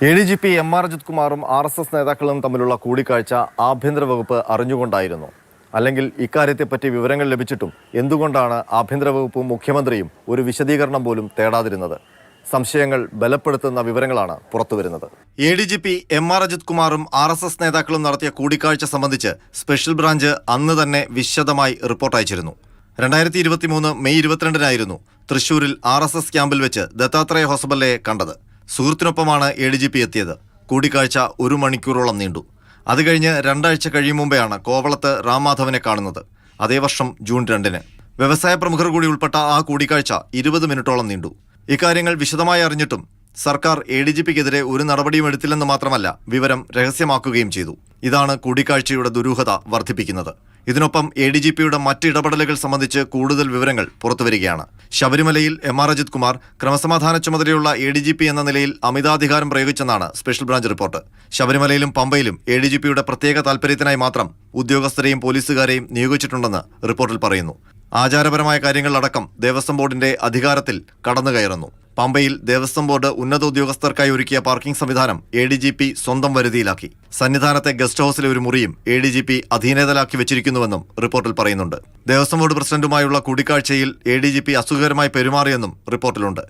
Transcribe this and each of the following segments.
ADGP MR Ajith കുമാറും RSS നേതാക്കളും തമ്മിലുള്ള കൂടിക്കാഴ്ച ആഭ്യന്തര വകുപ്പ് അറിഞ്ഞുകൊണ്ടായിരുന്നു. അല്ലെങ്കിൽ ഇക്കാര്യത്തെപ്പറ്റി വിവരങ്ങൾ ലഭിച്ചിട്ടും എന്തുകൊണ്ടാണ് ആഭ്യന്തര വകുപ്പും മുഖ്യമന്ത്രിയും ഒരു വിശദീകരണം പോലും തേടാതിരുന്നത്? സംശയങ്ങൾ ബലപ്പെടുത്തുന്ന വിവരങ്ങളാണ് പുറത്തുവരുന്നത്. ADGP MR അജിത് കുമാറും RSS നേതാക്കളും നടത്തിയ കൂടിക്കാഴ്ച സംബന്ധിച്ച് സ്പെഷ്യൽ ബ്രാഞ്ച് അന്ന് തന്നെ വിശദമായി റിപ്പോർട്ട് അയച്ചിരുന്നു. 2023 മെയ് 22-നായിരുന്നു തൃശൂരിൽ RSS ക്യാമ്പിൽ വെച്ച് ദത്താത്രേയ ഹൊസബല്ലയെ കണ്ടത്. സുഹൃത്തിനൊപ്പമാണ് ADGP എത്തിയത്. കൂടിക്കാഴ്ച 1 മണിക്കൂറോളം നീണ്ടു. അത് കഴിഞ്ഞ് 2 ആഴ്ച കഴിയും മുമ്പെയാണ് കോവളത്ത് റാംമാധവനെ കാണുന്നത്. അതേ വർഷം ജൂൺ 2-ന് വ്യവസായ പ്രമുഖർ കൂടി ഉൾപ്പെട്ട ആ കൂടിക്കാഴ്ച 20 മിനിറ്റോളം നീണ്ടു. ഇക്കാര്യങ്ങൾ വിശദമായി അറിഞ്ഞിട്ടും സർക്കാർ ADGPക്കെതിരെ ഒരു നടപടിയും എടുത്തില്ലെന്ന് മാത്രമല്ല, വിവരം രഹസ്യമാക്കുകയും ചെയ്തു. ഇതാണ് കൂടിക്കാഴ്ചയുടെ ദുരൂഹത വർദ്ധിപ്പിക്കുന്നത്. ഇതിനൊപ്പം ADGPയുടെ മറ്റ് ഇടപെടലുകൾ സംബന്ധിച്ച് കൂടുതൽ വിവരങ്ങൾ പുറത്തുവരികയാണ്. ശബരിമലയിൽ MR അജിത് കുമാർ ക്രമസമാധാന ചുമതലയുള്ള ADGP എന്ന നിലയിൽ അമിതാധികാരം പ്രയോഗിച്ചെന്നാണ് സ്പെഷ്യൽ ബ്രാഞ്ച് റിപ്പോർട്ട്. ശബരിമലയിലും പമ്പയിലും ADGPയുടെ പ്രത്യേക താൽപര്യത്തിനായി മാത്രം ഉദ്യോഗസ്ഥരെയും പോലീസുകാരെയും നിയോഗിച്ചിട്ടുണ്ടെന്ന് റിപ്പോർട്ടിൽ പറയുന്നു. ആചാരപരമായ കാര്യങ്ങളിലടക്കം ദേവസ്വം ബോർഡിന്റെ അധികാരത്തിൽ കടന്നുകയറുന്നു. പമ്പയിൽ ദേവസ്വം ബോർഡ് ഉന്നത ഉദ്യോഗസ്ഥർക്കായി ഒരുക്കിയ പാർക്കിംഗ് സംവിധാനം ADGP സ്വന്തം വരുതിയിലാക്കി. സന്നിധാനത്തെ ഗസ്റ്റ് ഹൌസിലെ ഒരു മുറിയും ADGP അധീനതയിലാക്കി വെച്ചിരിക്കുന്നുവെന്നും റിപ്പോർട്ടിൽ പറയുന്നുണ്ട്. ദേവസ്വം ബോർഡ് പ്രസിഡന്റുമായുള്ള കൂടിക്കാഴ്ചയിൽ ADGP അസുഖകരമായി പെരുമാറിയെന്നും റിപ്പോർട്ടിലുണ്ട്.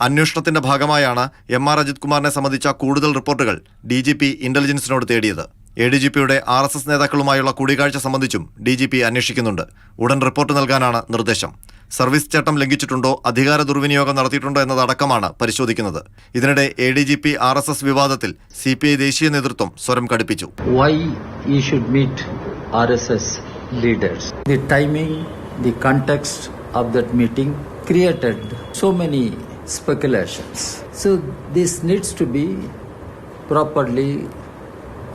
അന്വേഷണത്തിന്റെ ഭാഗമായാണ് MR അജിത് കുമാറിനെ സംബന്ധിച്ച കൂടുതൽ റിപ്പോർട്ടുകൾ DGP ഇന്റലിജൻസിനോട് തേടിയത്. ADGPയുടെ RSS നേതാക്കളുമായുള്ള കൂടിക്കാഴ്ച സംബന്ധിച്ചും DGP അന്വേഷിക്കുന്നുണ്ട്. ഉടൻ റിപ്പോർട്ട് നൽകാനാണ് നിർദ്ദേശം. സർവീസ് ചട്ടം ലംഘിച്ചിട്ടുണ്ടോ, അധികാര ദുർവിനിയോഗം നടത്തിയിട്ടുണ്ടോ എന്നതടക്കമാണ് പരിശോധിക്കുന്നത്. ഇതിനിടെ ADGP RSS വിവാദത്തിൽ CPI ദേശീയ നേതൃത്വം സ്വരം കടുപ്പിച്ചു. Why you should meet RSS leaders? The timing, the context of that meeting created so many speculations. So this needs to be properly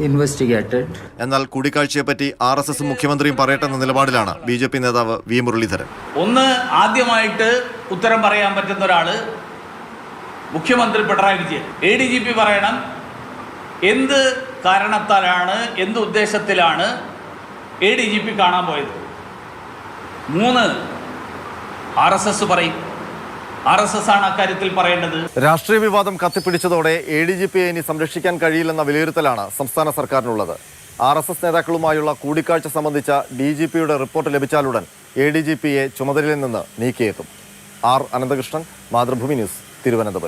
investigated. എന്നാൽ കൂടിക്കാഴ്ചയെപ്പറ്റി RSS മുഖ്യമന്ത്രിയും പറയട്ടെന്ന നിലപാടിലാണ് BJP നേതാവ് V മുരളീധരൻ. ആദ്യമായിട്ട് ഉത്തരം പറയാൻ പറ്റുന്ന ഒരാള് മുഖ്യമന്ത്രി പിണറായി വിജയൻ. ADGP പറയണം എന്ത് കാരണത്താലാണ്, എന്ത് ഉദ്ദേശത്തിലാണ് ADGP കാണാൻ പോയത്. 3 RSS പറയും. RSS ആണ് അക്കാര്യത്തിൽ പറയേണ്ടത്. രാഷ്ട്രീയ വിവാദം കത്തിപ്പിടിച്ചതോടെ ADGPയെ ഇനി സംരക്ഷിക്കാൻ കഴിയില്ലെന്ന വിലയിരുത്തലാണ് സംസ്ഥാന സർക്കാരിനുള്ളത്. RSS നേതാക്കളുമായുള്ള കൂടിക്കാഴ്ച സംബന്ധിച്ച DGPയുടെ റിപ്പോർട്ട് ലഭിച്ചാലുടൻ ADGPയെ ചുമതലയിൽ നിന്ന് നീക്കിയേക്കും. R Ananthakrishnan, Mathrubhumi news, Thiruvananthapuram.